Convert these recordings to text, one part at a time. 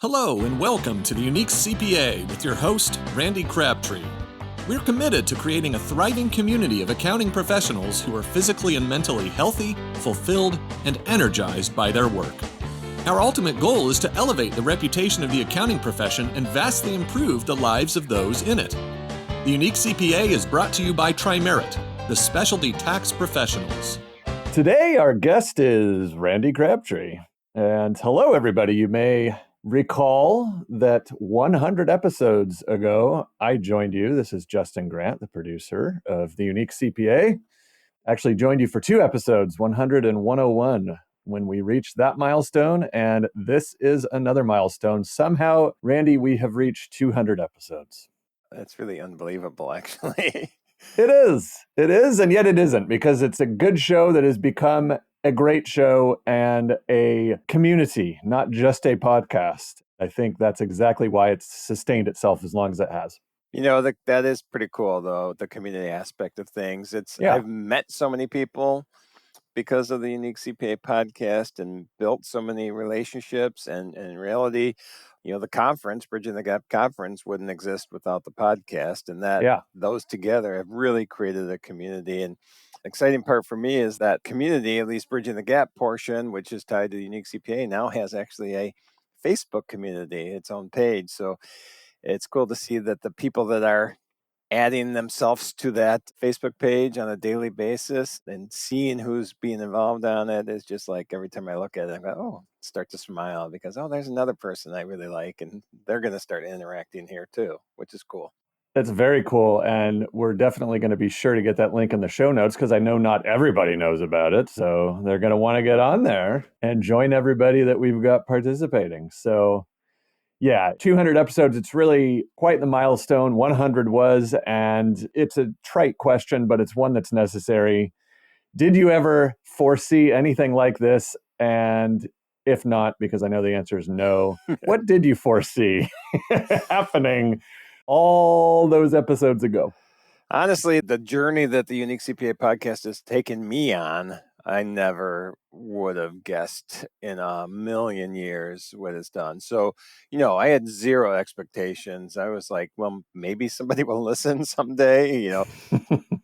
Hello and welcome to the Unique CPA with your host, Randy Crabtree. We're committed to creating a thriving community of accounting professionals who are physically and mentally healthy, fulfilled, and energized by their work. Our ultimate goal is to elevate the reputation of the accounting profession and vastly improve the lives of those in it. The Unique CPA is brought to you by Tri-Merit, the specialty tax professionals. Today, our guest is Randy Crabtree. And hello, everybody. You may recall that 100 episodes ago, I joined you. This is Justin Grant, the producer of the Unique CPA. Actually joined you for 2 episodes, 100 and 101, when we reached that milestone. And this is another milestone. Somehow, Randy, we have reached 200 episodes. That's really unbelievable, actually. It is. It is, and yet it isn't, because it's a good show that has become a great show and a community, not just a podcast. I think that's exactly why it's sustained itself as long as it has. You know, that is pretty cool, though, the community aspect of things. I've met so many people because of the Unique CPA podcast and built so many relationships. And in reality, you know, the conference, Bridging the Gap conference, wouldn't exist without the podcast. And those together have really created a community. And exciting part for me is that community, at least Bridging the Gap portion, which is tied to the Unique CPA, now has actually a Facebook community, its own page. So it's cool to see that the people that are adding themselves to that Facebook page on a daily basis and seeing who's being involved on it is just like every time I look at it, I go, start to smile because, there's another person I really like and they're going to start interacting here too, which is cool. That's very cool. And we're definitely going to be sure to get that link in the show notes because I know not everybody knows about it. So they're going to want to get on there and join everybody that we've got participating. So yeah, 200 episodes, it's really quite the milestone. 100 was, and it's a trite question, but it's one that's necessary. Did you ever foresee anything like this? And if not, because I know the answer is no, what did you foresee happening all those episodes ago? Honestly, the journey that the Unique CPA podcast has taken me on, I never would have guessed in a million years what it's done. So, I had zero expectations. I was like, well, maybe somebody will listen someday,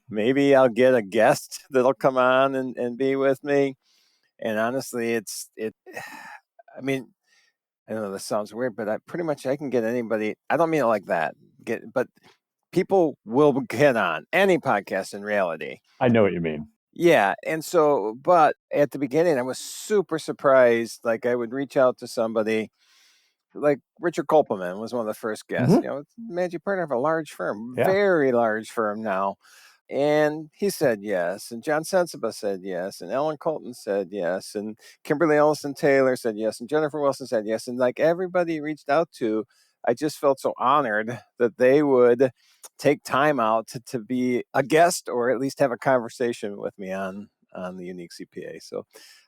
maybe I'll get a guest that'll come on and be with me. And honestly, I mean, I know this sounds weird, but I can get anybody. I don't mean it like that. But people will get on any podcast in reality. I know what you mean. Yeah. And so, but at the beginning, I was super surprised. Like I would reach out to somebody like Richard Kopelman was one of the first guests, managing partner of a large firm, very large firm now. And he said yes. And John Sensiba said yes. And Ellen Colton said yes. And Kimberly Ellison Taylor said yes. And Jennifer Wilson said yes. And like everybody reached out to, I just felt so honored that they would take time out to be a guest or at least have a conversation with me on the Unique CPA. So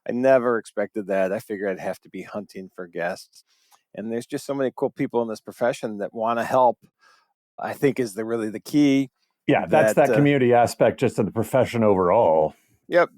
I never expected that. I figured I'd have to be hunting for guests. And there's just so many cool people in this profession that want to help, I think is really the key. Yeah, that's that community aspect just of the profession overall. Yep.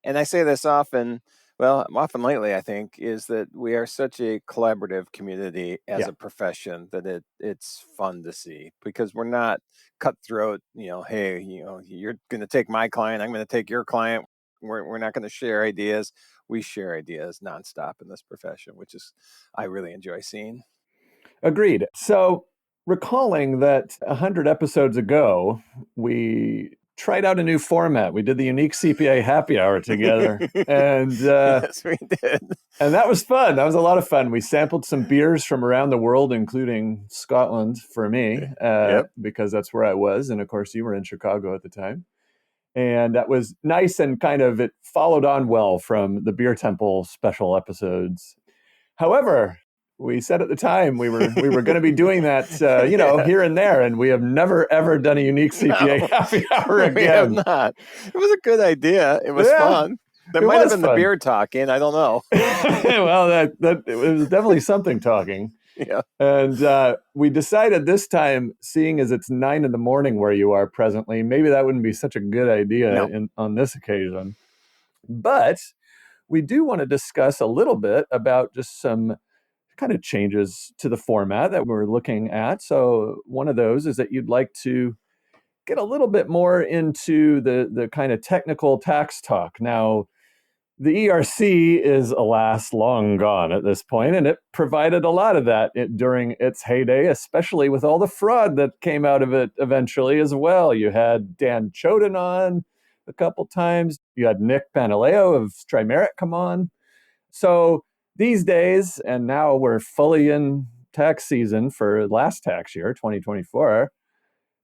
And I say this often lately, I think, is that we are such a collaborative community as a profession that it's fun to see because we're not cutthroat, hey, you're going to take my client, I'm going to take your client. We're not going to share ideas. We share ideas nonstop in this profession, which is, I really enjoy seeing. Agreed. So recalling that 100 episodes ago, we tried out a new format. We did the Unique CPA happy hour together. And yes, we did. And that was fun. That was a lot of fun. We sampled some beers from around the world, including Scotland for me, because that's where I was. And of course, you were in Chicago at the time. And that was nice and it followed on well from the Beer Temple special episodes. However, we said at the time we were going to be doing that, here and there, and we have never ever done a Unique CPA happy hour again. We have not. It was a good idea. It was fun. That might have been the beer talking. I don't know. Well, that it was definitely something talking. Yeah. And we decided this time, seeing as it's 9 a.m. where you are presently, maybe that wouldn't be such a good idea on this occasion. But we do want to discuss a little bit about just some kind of changes to the format that we're looking at. So one of those is that you'd like to get a little bit more into the kind of technical tax talk. Now, the ERC is, alas, long gone at this point, and it provided a lot of that during its heyday, especially with all the fraud that came out of it eventually as well. You had Dan Choden on a couple times. You had Nick Panaleo of Trimerit come on. So these days, and now we're fully in tax season for last tax year, 2024,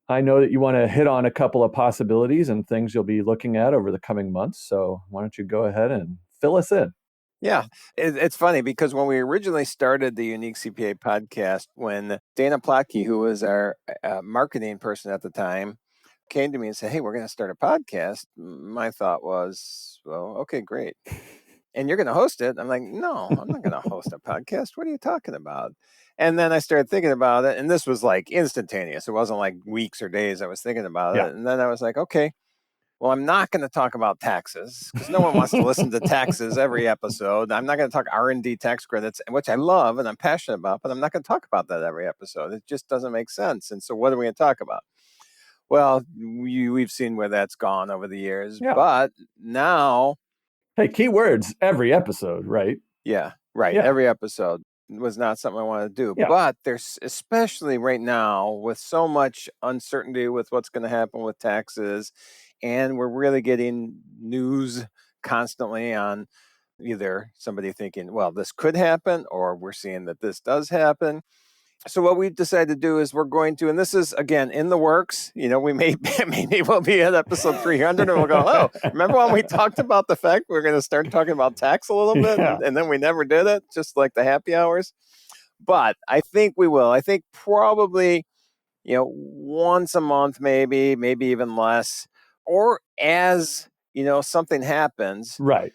I know that you want to hit on a couple of possibilities and things you'll be looking at over the coming months. So why don't you go ahead and fill us in? Yeah, it's funny because when we originally started the Unique CPA podcast, when Dana Plotke, who was our marketing person at the time, came to me and said, "Hey, we're going to start a podcast," my thought was, well, okay, great. And you're going to host it? I'm like, no, I'm not going to host a podcast. What are you talking about? And then I started thinking about it, and this was like instantaneous. It wasn't like weeks or days I was thinking about it. And then I was like, okay, well, I'm not going to talk about taxes because no one wants to listen to taxes every episode. I'm not going to talk R&D tax credits, which I love and I'm passionate about, but I'm not going to talk about that every episode. It just doesn't make sense. And so what are we going to talk about? Well, we've seen where that's gone over the years, but now... Hey, keywords every episode, right? Yeah, right. Yeah. Every episode was not something I wanted to do. Yeah. But there's, especially right now, with so much uncertainty with what's going to happen with taxes, and we're really getting news constantly on either somebody thinking, well, this could happen, or we're seeing that this does happen. So what we decided to do is we're going to, and this is, again, in the works, we maybe we'll be at episode 300 and we'll go, oh, remember when we talked about the fact we're going to start talking about tax a little bit and then we never did it, just like the happy hours? But I think we will. I think probably, once a month, maybe even less, or as, something happens. Right.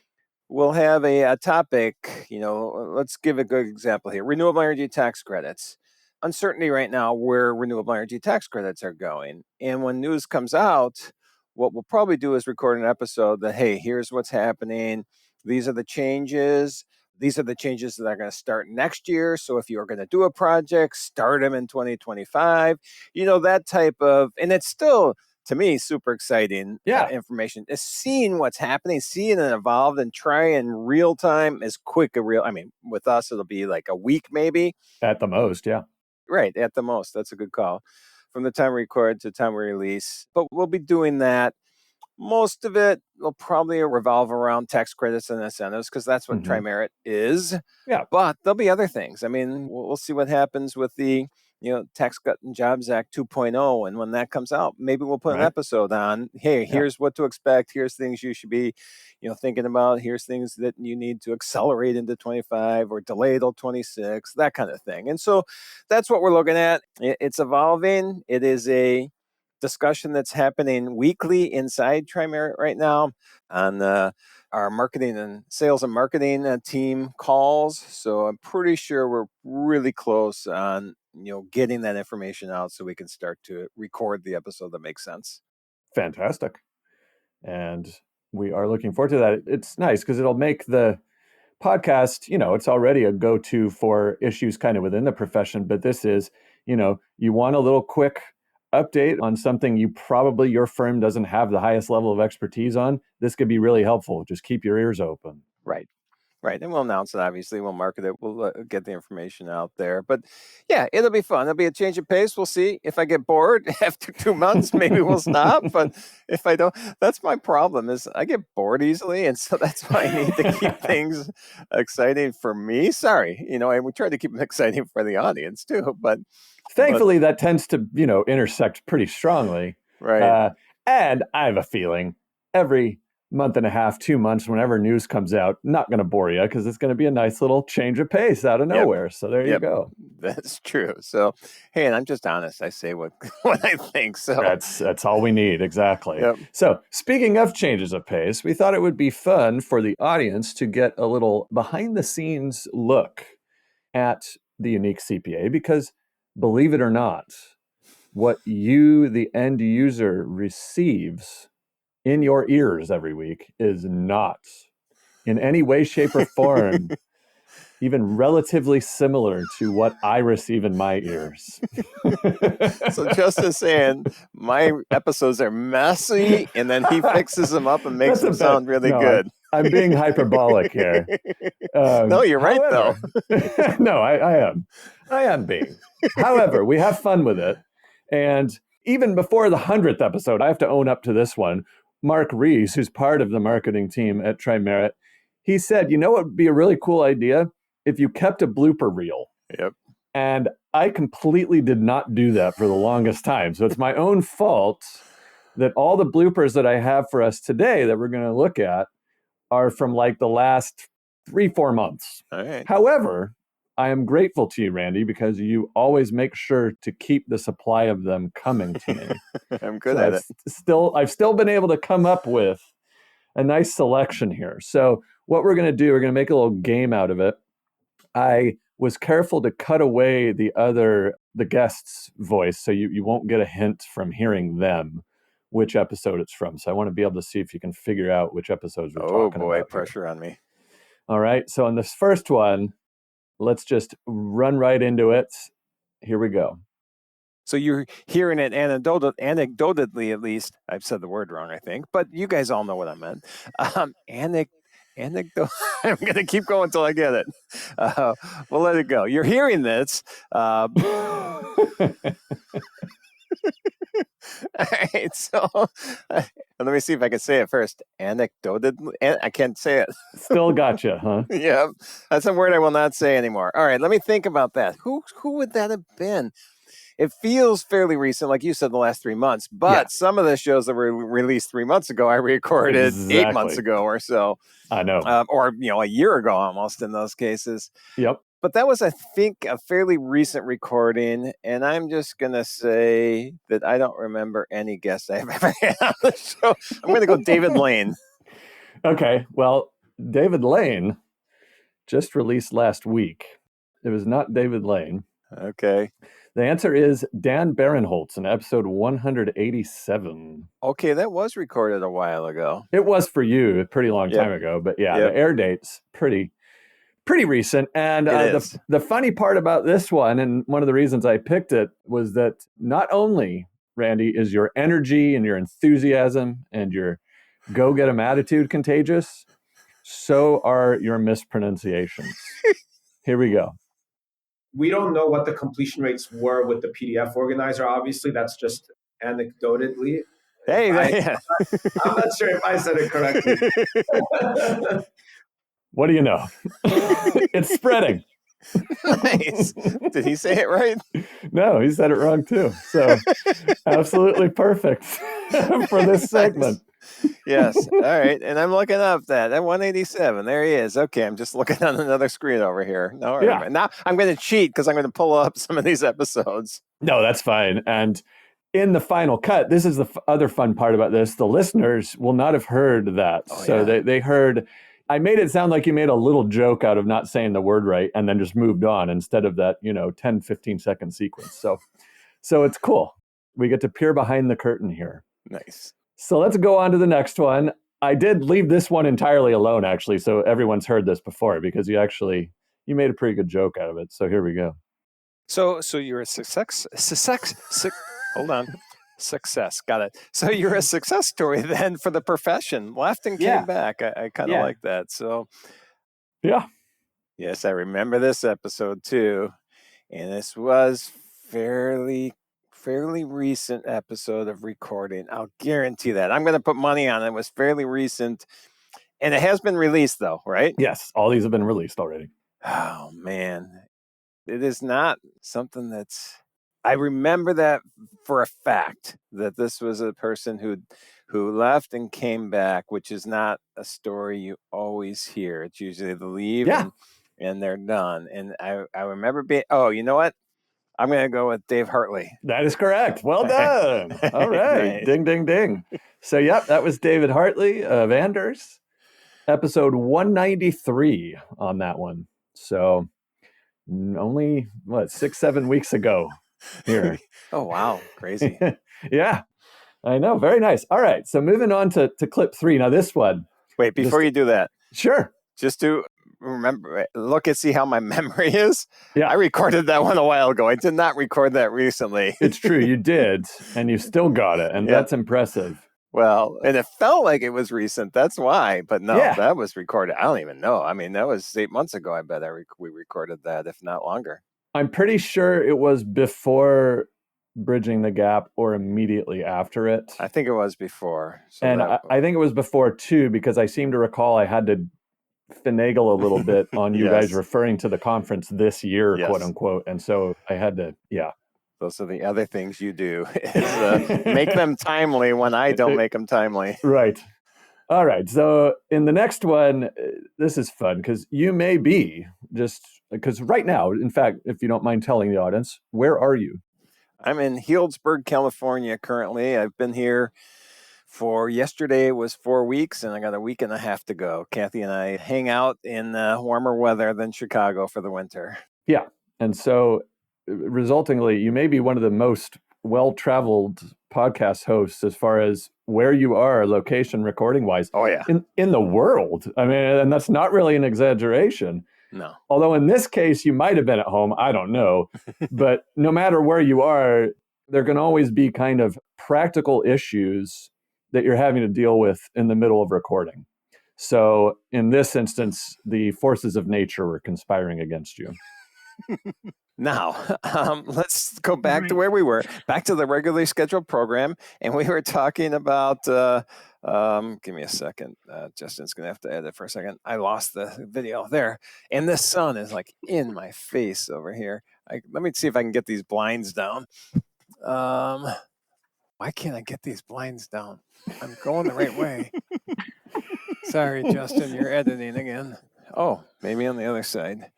We'll have a topic, let's give a good example here. Renewable energy tax credits. Uncertainty right now where renewable energy tax credits are going. And when news comes out, what we'll probably do is record an episode that, hey, here's what's happening. These are the changes. These are the changes that are going to start next year. So if you're going to do a project, start them in 2025. That type of, and it's still, to me, super exciting information is seeing what's happening, seeing it evolve and try in real time as quick with us, it'll be like a week, maybe. At the most. Yeah. Right. At the most. That's a good call. From the time we record to the time we release. But we'll be doing that. Most of it will probably revolve around tax credits and incentives because that's what Trimerit is. Yeah. But there'll be other things. We'll see what happens with the Tax Cut and Jobs Act 2.0. And when that comes out, maybe we'll put an episode on, hey, here's what to expect. Here's things you should be, thinking about. Here's things that you need to accelerate into 25 or delay till 26, that kind of thing. And so that's what we're looking at. It's evolving. It is a discussion that's happening weekly inside Trimerit right now on our marketing and sales and marketing team calls. So I'm pretty sure we're really close on getting that information out so we can start to record the episode that makes sense. Fantastic. And we are looking forward to that. It's nice because it'll make the podcast, it's already a go-to for issues kind of within the profession, but this is, you want a little quick update on something your firm doesn't have the highest level of expertise on. This could be really helpful. Just keep your ears open. Right. And we'll announce it, obviously. We'll market it. We'll get the information out there. But yeah, it'll be fun. It'll be a change of pace. We'll see. If I get bored after 2 months, maybe we'll stop. But if I don't, that's my problem is I get bored easily. And so that's why I need to keep things exciting for me. Sorry. And we try to keep them exciting for the audience too. But thankfully, that tends to, intersect pretty strongly. Right. And I have a feeling every month and a half, 2 months, whenever news comes out, not going to bore you because it's going to be a nice little change of pace out of nowhere. So there you go. That's true. So, hey, and I'm just honest. I say what I think. So that's all we need. Exactly. Yep. So speaking of changes of pace, we thought it would be fun for the audience to get a little behind the scenes look at the Unique CPA because believe it or not, what you, the end user, receives in your ears every week is not in any way, shape, or form even relatively similar to what I receive in my ears. So just as saying, my episodes are messy, and then he fixes them up and makes them sound really good. I'm being hyperbolic here. No, you're right, though. No, I am being. However, we have fun with it. And even before the 100th episode, I have to own up to this one. Mark Rees, who's part of the marketing team at Trimerit, he said, you know what would be a really cool idea? If you kept a blooper reel. Yep. And I completely did not do that for the longest time. So it's my own fault that all the bloopers that I have for us today that we're going to look at are from like the last 3-4 months. All right. However, I am grateful to you, Randy, because you always make sure to keep the supply of them coming to me. I'm good at it. I've still been able to come up with a nice selection here. So what we're going to do, we're going to make a little game out of it. I was careful to cut away the guest's voice, so you won't get a hint from hearing them which episode it's from. So I want to be able to see if you can figure out which episodes we're talking about. Oh boy, pressure on me. All right. So on this first one, let's just run right into it. Here we go. So you're hearing it anecdotally, at least. I've said the word wrong, I think, but you guys all know what I meant. Anecdote. I'm going to keep going until I get it. We'll let it go. You're hearing this. All right. So let me see if I can say it first. Anecdotally. I can't say it. Still gotcha, huh? Yeah. That's a word I will not say anymore. All right. Let me think about that. Who would that have been? It feels fairly recent, like you said, the last 3 months. But some of the shows that were released 3 months ago, I recorded 8 months ago or so. I know. Or, a year ago almost in those cases. Yep. But that was, I think, a fairly recent recording. And I'm just going to say that I don't remember any guests I've ever had on the show. I'm going to go David Lane. Okay. Well, David Lane just released last week. It was not David Lane. Okay. The answer is Dan Barinholtz in episode 187. Okay, that was recorded a while ago. It was for you a pretty long time ago, but the air date's pretty recent. And the funny part about this one, and one of the reasons I picked it, was that not only, Randy, is your energy and your enthusiasm and your go-get-'em attitude contagious, so are your mispronunciations. Here we go. We don't know what the completion rates were with the PDF organizer. Obviously, that's just anecdotally. Hey, I'm not sure if I said it correctly. What do you know? It's spreading. Nice. Did he say it right? No, he said it wrong too. So absolutely perfect for this segment. Yes. All right. And I'm looking up that 187. There he is. Okay. I'm just looking on another screen over here. No, now I'm going to cheat because I'm going to pull up some of these episodes. No, that's fine. And in the final cut, this is the other fun part about this. The listeners will not have heard that. They heard, I made it sound like you made a little joke out of not saying the word right and then just moved on instead of that, 10, 15 second sequence. So it's cool. We get to peer behind the curtain here. Nice. So let's go on to the next one. I did leave this one entirely alone, actually, so everyone's heard this before because you made a pretty good joke out of it. So here we go. So you're a hold on. Success. Got it. So you're a success story then for the profession. Left and came back. I kind of like that. So yeah. Yes, I remember this episode too. And this was fairly recent episode of recording. I'll guarantee that. I'm going to put money on it. It was fairly recent. And it has been released though, right? Yes. All these have been released already. Oh, man. It is not something I remember that for a fact that this was a person who left and came back, which is not a story you always hear. It's usually they leave and they're done. And I remember being, you know what? I'm going to go with Dave Hartley. That is correct. Well done. All right. Nice. Ding, ding, ding. So, that was David Hartley of Anders, episode 193 on that one. So, only, 6-7 weeks ago here. Oh, wow. Crazy. Yeah, I know. Very nice. All right. So, moving on to clip 3. Now, this one. Wait, before you do that. Sure. Just to remember, look and see how my memory is. Yeah. I recorded that one a while ago. I did not record that recently. It's true. You did, and you still got it. And that's impressive. Well, and it felt like it was recent. That's why. But no, that was recorded. I don't even know. I mean, that was 8 months ago. I bet we recorded that, if not longer. I'm pretty sure it was before Bridging the Gap or immediately after it. I think it was before. So and I think it was before too, because I seem to recall I had to finagle a little bit on you guys referring to the conference this year, quote unquote. And so I had to, Those are the other things you do, is make them timely when I don't make them timely. Right. All right. So in the next one, this is fun because you may be because right now, in fact, if you don't mind telling the audience, where are you? I'm in Healdsburg, California currently. I've been here yesterday was 4 weeks, and I got a week and a half to go. Kathy and I hang out in warmer weather than Chicago for the winter. Yeah. And so resultingly, you may be one of the most well-traveled podcast hosts as far as where you are location recording wise. Oh, yeah. In the world. I mean, and that's not really an exaggeration. No. Although in this case, you might have been at home. I don't know. But no matter where you are, there can always be kind of practical issues that you're having to deal with in the middle of recording. So in this instance, the forces of nature were conspiring against you. Now, let's go back to where we were, back to the regularly scheduled program. And we were talking about, give me a second. Justin's going to have to edit for a second. I lost the video there. And the sun is like in my face over here. Let me see if I can get these blinds down. Why can't I get these blinds down? I'm going the right way. Sorry, Justin, you're editing again. Oh, maybe on the other side.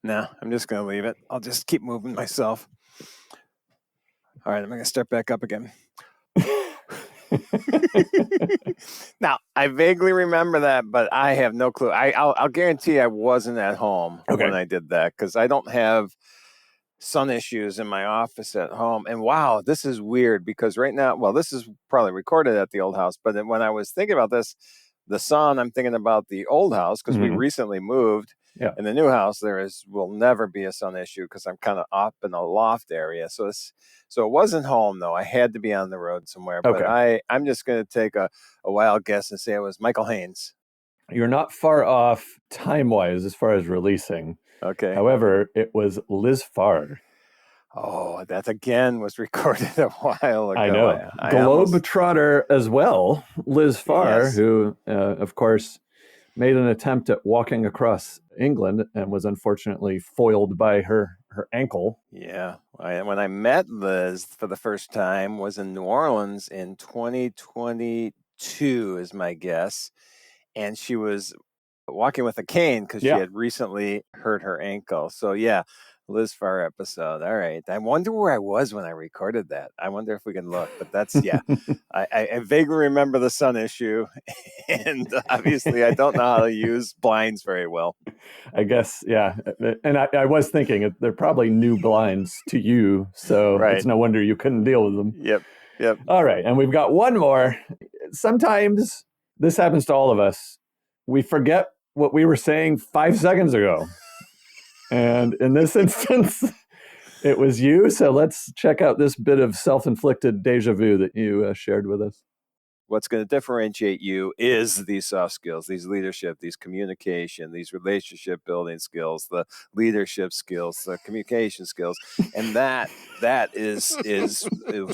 No, I'm just going to leave it. I'll just keep moving myself. All right, I'm going to start back up again. Now, I vaguely remember that, but I have no clue. I'll guarantee I wasn't at home when I did that because I don't have sun issues in my office at home. And wow, this is weird because right now, well, this is probably recorded at the old house, but when I was thinking about this, the sun, I'm thinking about the old house because we recently moved. Yeah. In the new house, will never be a sun issue because I'm kind of up in a loft area. So it wasn't home though. I had to be on the road somewhere. But I'm just going to take a wild guess and say it was Michael Haynes. You're not far off time-wise as far as releasing. Okay. However, it was Liz Farr. Oh, that again was recorded a while ago. I know. Globetrotter as well, Liz Farr, who, of course, made an attempt at walking across England and was unfortunately foiled by her ankle. Yeah. When I met Liz for the first time was in New Orleans in 2022 is my guess. And she was walking with a cane because she had recently hurt her ankle. So yeah, Liz Farr episode. All right. I wonder where I was when I recorded that. I wonder if we can look, but that's, I vaguely remember the sun issue and obviously I don't know how to use blinds very well. I guess, yeah. And I was thinking they're probably new blinds to you. So it's no wonder you couldn't deal with them. Yep. All right. And we've got one more. Sometimes this happens to all of us. We forget what we were saying 5 seconds ago. And in this instance, it was you. So let's check out this bit of self-inflicted deja vu that you shared with us. What's going to differentiate you is these soft skills, these leadership, these communication, these relationship building skills, the leadership skills, the communication skills. And that is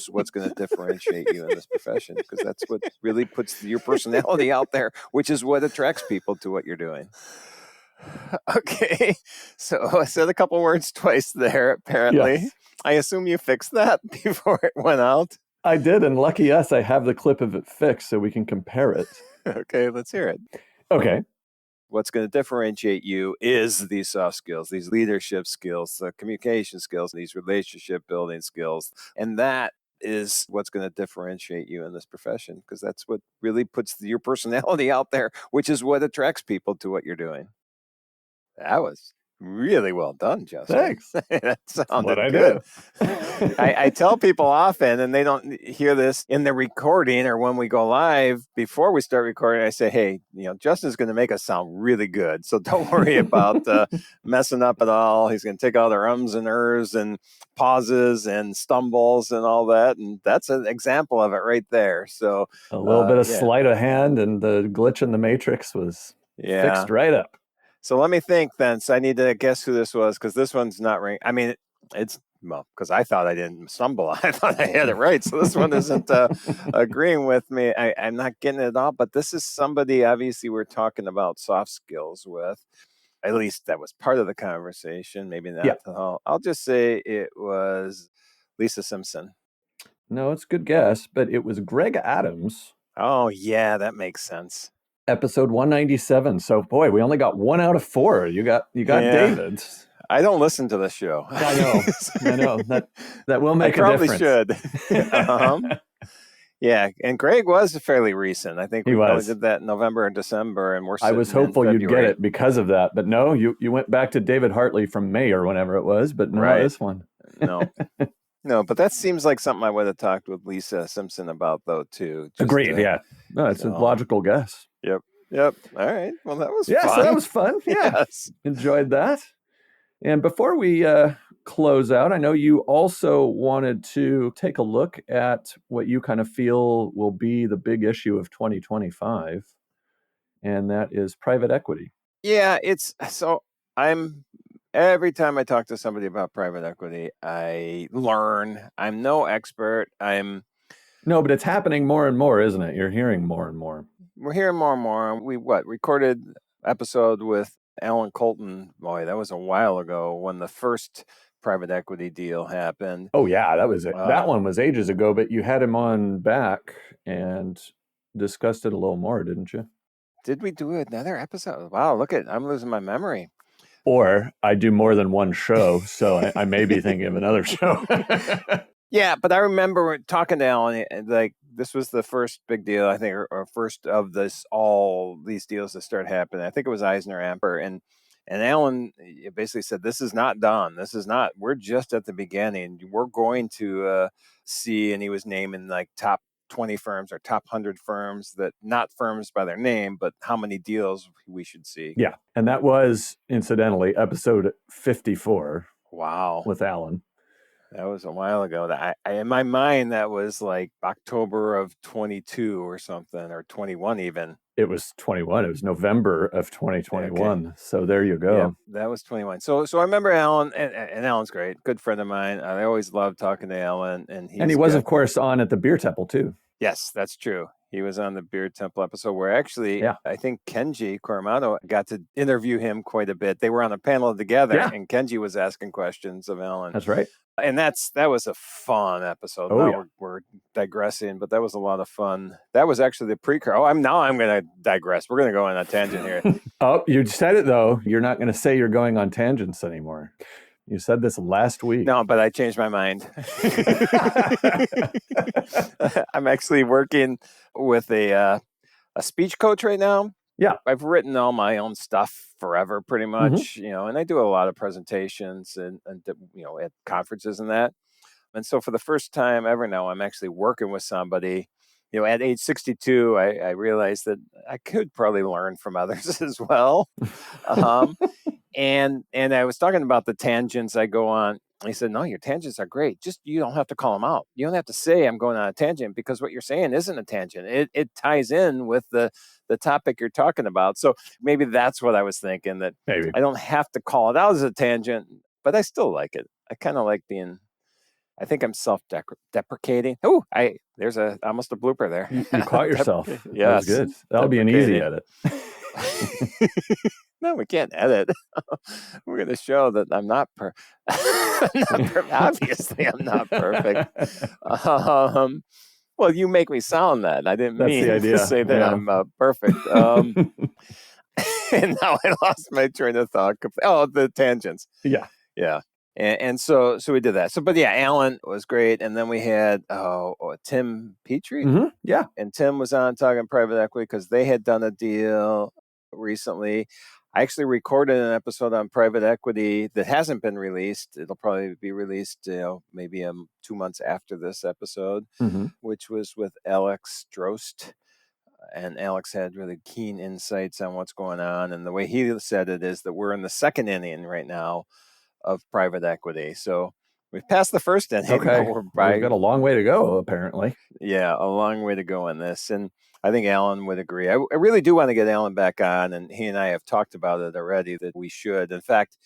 what's going to differentiate you in this profession, because that's what really puts your personality out there, which is what attracts people to what you're doing. Okay, so I said a couple words twice there, apparently. Yes. I assume you fixed that before it went out. I did, and lucky us, I have the clip of it fixed so we can compare it. Okay, let's hear it. Okay. What's going to differentiate you is these soft skills, these leadership skills, the communication skills, these relationship building skills. And that is what's going to differentiate you in this profession, because that's what really puts your personality out there, which is what attracts people to what you're doing. That was Really well done, Justin. Thanks. That sounded what I good. do. I tell people often, and they don't hear this in the recording or when we go live before we start recording. I say, hey, Justin's going to make us sound really good. So don't worry about messing up at all. He's going to take all the ums and ers and pauses and stumbles and all that. And that's an example of it right there. So a little bit of sleight of hand, and the glitch in the matrix was fixed right up. So let me think then. So I need to guess who this was, because this one's not ring. I mean, it's because I thought I didn't stumble. I thought I had it right. So this one isn't agreeing with me. I'm not getting it all, but this is somebody obviously we're talking about soft skills with. At least that was part of the conversation. Maybe not. Yeah. I'll just say it was Lisa Simpson. No, it's a good guess, but it was Greg Adams. Oh, yeah, that makes sense. Episode 197. So, boy, we only got 1 out of 4. You got David. I don't listen to the show. I know. That will make a difference. I probably should. Yeah, and Greg was fairly recent. I think we probably did that in November and December, and I was hopeful you'd get it because of that, but no, you went back to David Hartley from May or whenever it was, but no, this one. No, but that seems like something I would have talked with Lisa Simpson about, though, too. Agreed, yeah. No, it's a logical guess. Yep. All right. Well, that was fun. So that was fun. Yeah. Yes. Enjoyed that. And before we close out, I know you also wanted to take a look at what you kind of feel will be the big issue of 2025, and that is private equity. Yeah, every time I talk to somebody about private equity, I learn. I'm no expert. No, but it's happening more and more, isn't it? You're hearing more and more. We're hearing more and more. We recorded episode with Alan Colton. Boy, that was a while ago when the first private equity deal happened. Oh yeah, that was it. That one was ages ago, but you had him on back and discussed it a little more, didn't you? Did we do another episode? Wow, I'm losing my memory. Or I do more than one show, so I may be thinking of another show. Yeah, but I remember talking to Alan, like this was the first big deal, I think, or first of all these deals that started happening. I think it was Eisner Amper, and Alan basically said, this is not done. We're just at the beginning. We're going to see, and he was naming like top 20 firms or top 100 firms, that not firms by their name, but how many deals we should see. Yeah, and that was, incidentally, episode 54. Wow. With Alan. That was a while ago. In my mind, that was like October of 22 or something, or 21 even. It was 21. It was November of 2021. Okay. So there you go. Yeah, that was 21. So I remember Alan, and Alan's great, good friend of mine. I always loved talking to Alan, and he was, of course, on at the Beer Temple too. Yes, that's true. He was on the Beer Temple episode where actually, I think Kenji Koremoto got to interview him quite a bit. They were on a panel together, and Kenji was asking questions of Alan. That's right. And that was a fun episode. We're digressing, but that was a lot of fun. That was actually the pre-car. I'm going to digress. We're going to go on a tangent here. Oh, you said it though. You're not going to say you're going on tangents anymore. You said this last week. No, but I changed my mind. I'm actually working with a speech coach right now. Yeah. I've written all my own stuff forever, pretty much, and I do a lot of presentations and at conferences and that. And so for the first time ever now, I'm actually working with somebody. At age 62, I realized that I could probably learn from others as well. And I was talking about the tangents I go on. He said, no, your tangents are great. Just, you don't have to call them out. You don't have to say I'm going on a tangent, because what you're saying isn't a tangent. It ties in with the topic you're talking about. So maybe that's what I was thinking, that maybe I don't have to call it out as a tangent, but I still like it. I kind of like I think I'm self-deprecating. Oh, there's almost a blooper there. You caught yourself. Yeah, that's good. That'll be an easy edit. No, we can't edit. We're going to show that I'm not obviously, I'm not perfect. Well, you make me sound that. I didn't mean to say that I'm perfect. And now I lost my train of thought. Oh, the tangents. Yeah. And so we did that. But Alan was great. And then we had Tim Petrie. Mm-hmm. Yeah. And Tim was on talking private equity because they had done a deal recently. I actually recorded an episode on private equity that hasn't been released. It'll probably be released, maybe 2 months after this episode, which was with Alex Drost. And Alex had really keen insights on what's going on. And the way he said it is that we're in the second inning right now of private equity. So we've passed the first inning. Okay. We've got a long way to go, apparently. Yeah, a long way to go in this. And I think Alan would agree. I really do want to get Alan back on. And he and I have talked about it already that we should. In fact,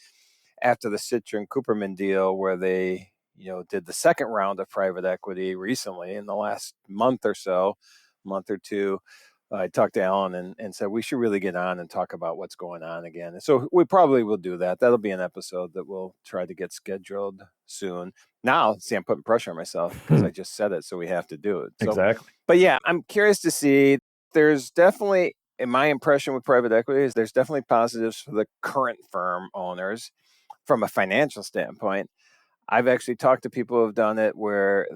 after the Citron Cooperman deal where they did the second round of private equity recently in the last month or two, I talked to Alan and said we should really get on and talk about what's going on again. And so we probably will do that. That'll be an episode that we'll try to get scheduled soon. Now, see, I'm putting pressure on myself because I just said it, so we have to do it. So, exactly. But yeah, I'm curious to see. There's definitely, in my impression with private equity, is there's definitely positives for the current firm owners from a financial standpoint. I've actually talked to people who have done it where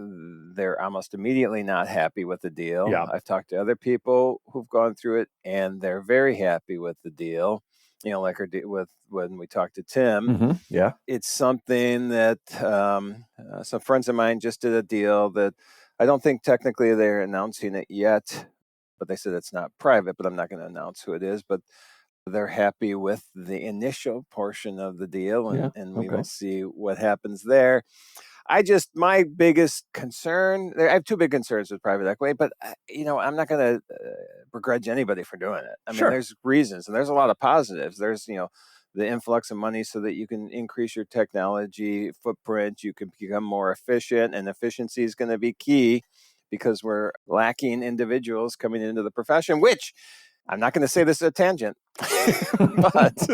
they're almost immediately not happy with the deal. Yeah. I've talked to other people who've gone through it and they're very happy with the deal. Like with when we talked to Tim. Yeah. It's something that some friends of mine just did a deal that I don't think technically they're announcing it yet, but they said it's not private, but I'm not going to announce who it is. But they're happy with the initial portion of the deal, and we will see what happens there. My biggest concern, I have two big concerns with private equity, but I'm not going to begrudge anybody for doing it. I mean, there's reasons and there's a lot of positives. There's, the influx of money so that you can increase your technology footprint, you can become more efficient, and efficiency is going to be key because we're lacking individuals coming into the profession, which I'm not going to say this is a tangent, but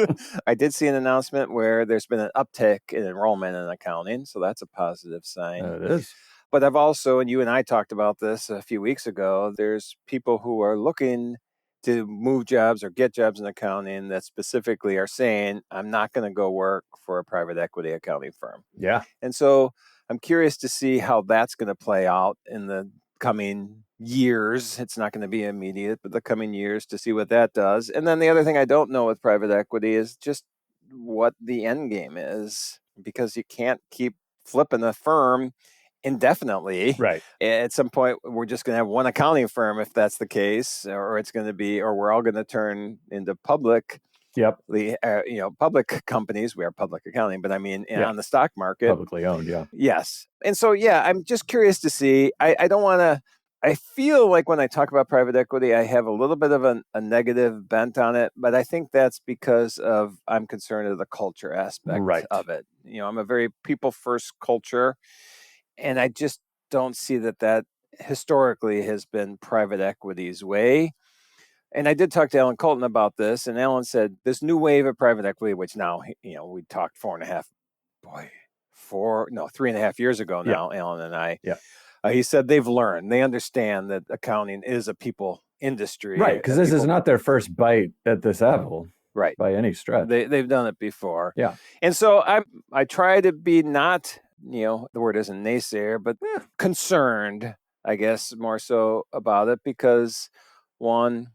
I did see an announcement where there's been an uptick in enrollment in accounting. So that's a positive sign. It is. But I've also, and you and I talked about this a few weeks ago, there's people who are looking to move jobs or get jobs in accounting that specifically are saying, I'm not going to go work for a private equity accounting firm. Yeah. And so I'm curious to see how that's going to play out in the coming years. It's not going to be immediate, but the coming years to see what that does. And then the other thing I don't know with private equity is just what the end game is, because you can't keep flipping a firm indefinitely. Right. At some point, we're just going to have one accounting firm if that's the case, or it's going to be, or we're all going to turn into public. Yep. Public companies. We are public accounting, but I mean, on the stock market, publicly owned. Yeah. Yes. And so, I'm just curious to see. I don't want to. I feel like when I talk about private equity, I have a little bit of a negative bent on it, but I think that's because I'm concerned of the culture aspect of it. I'm a very people first culture, and I just don't see that historically has been private equity's way. And I did talk to Alan Colton about this, and Alan said this new wave of private equity, which now, we talked 3.5 years ago now, Alan and I. Yeah. He said they've learned, they understand that accounting is a people industry. Right, because this is not their first bite at this apple. Right. By any stretch. They've done it before. Yeah. And so I try to be not, the word isn't naysayer, but concerned, I guess, more so about it because, one,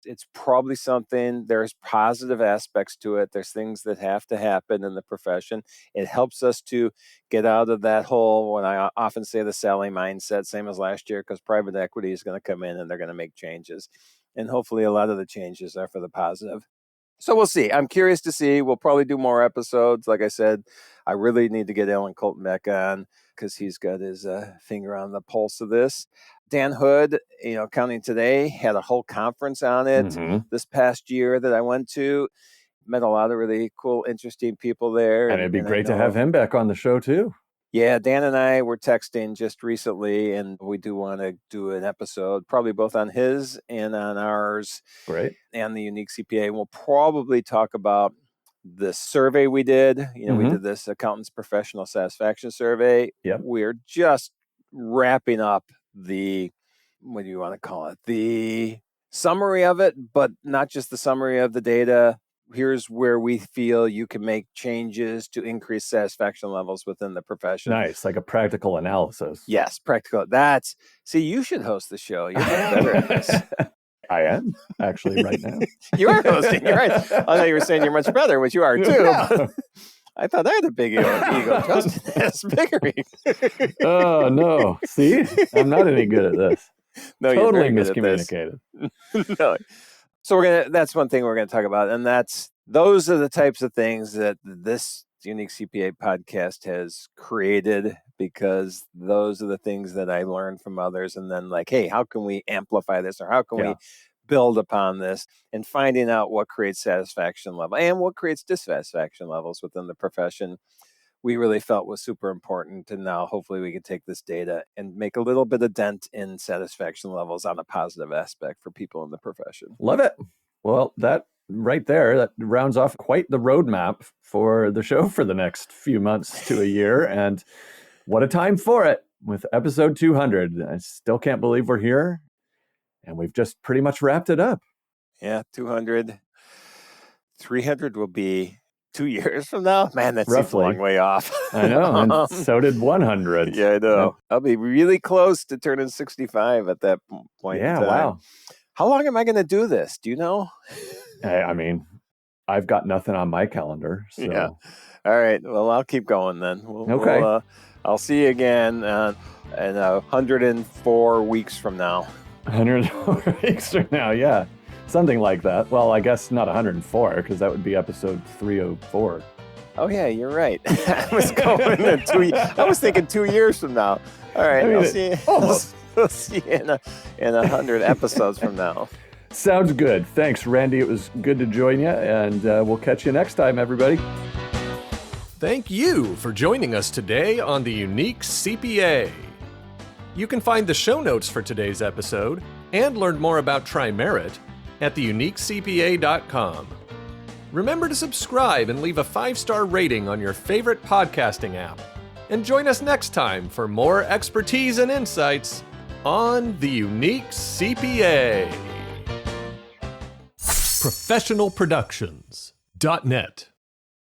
it's probably something, there's positive aspects to it. There's things that have to happen in the profession. It helps us to get out of that hole, when I often say the Sally mindset, same as last year, because private equity is going to come in and they're going to make changes. And hopefully a lot of the changes are for the positive. So we'll see. I'm curious to see. We'll probably do more episodes. Like I said, I really need to get Alan Colton back on because he's got his finger on the pulse of this. Dan Hood, Accounting Today, had a whole conference on it this past year that I went to. Met a lot of really cool, interesting people there. And it'd be great to have him back on the show too. Yeah, Dan and I were texting just recently, and we do want to do an episode, probably both on his and on ours. Great. And the Unique CPA. We'll probably talk about the survey we did. We did this Accountants Professional Satisfaction Survey. Yep. We're just wrapping up what do you want to call it? The summary of it, but not just the summary of the data. Here's where we feel you can make changes to increase satisfaction levels within the profession. Nice, like a practical analysis. Yes, practical. You should host the show. You're much better at this. I am actually right now. You are hosting. You're right. I thought you were saying you're much better, which you are too. Yeah. I thought I had a big ego. Justin has bigger ego. Oh no! See, I'm not any good at this. No, Totally you're very good at this. miscommunicated. No. So that's one thing we're gonna talk about, and those are the types of things that this Unique CPA podcast has created, because those are the things that I learned from others, and then like, hey, how can we amplify this, or how can we build upon this, and finding out what creates satisfaction level and what creates dissatisfaction levels within the profession, we really felt was super important. And now hopefully we can take this data and make a little bit of dent in satisfaction levels on a positive aspect for people in the profession. Love it. Well, that right there, that rounds off quite the roadmap for the show for the next few months to a year. And what a time for it with episode 200. I still can't believe we're here. And we've just pretty much wrapped it up. Yeah, 200. 300 will be 2 years from now. Man, that seems a long way off. I know, and so did 100. Yeah, I know. I'll be really close to turning 65 at that point. Yeah, wow. How long am I going to do this? Do you know? I mean, I've got nothing on my calendar. So. Yeah. All right. Well, I'll keep going then. Okay. I'll see you again in 104 weeks from now. 104 weeks from now, yeah. Something like that. Well, I guess not 104, because that would be episode 304. Oh, yeah, you're right. I was thinking 2 years from now. All right. I'll see you. We'll see you in 100 episodes from now. Sounds good. Thanks, Randy. It was good to join you, and we'll catch you next time, everybody. Thank you for joining us today on the Unique CPA. You can find the show notes for today's episode and learn more about Tri-Merit at theuniquecpa.com. Remember to subscribe and leave a 5-star rating on your favorite podcasting app. And join us next time for more expertise and insights on the Unique CPA. ProfessionalProductions.net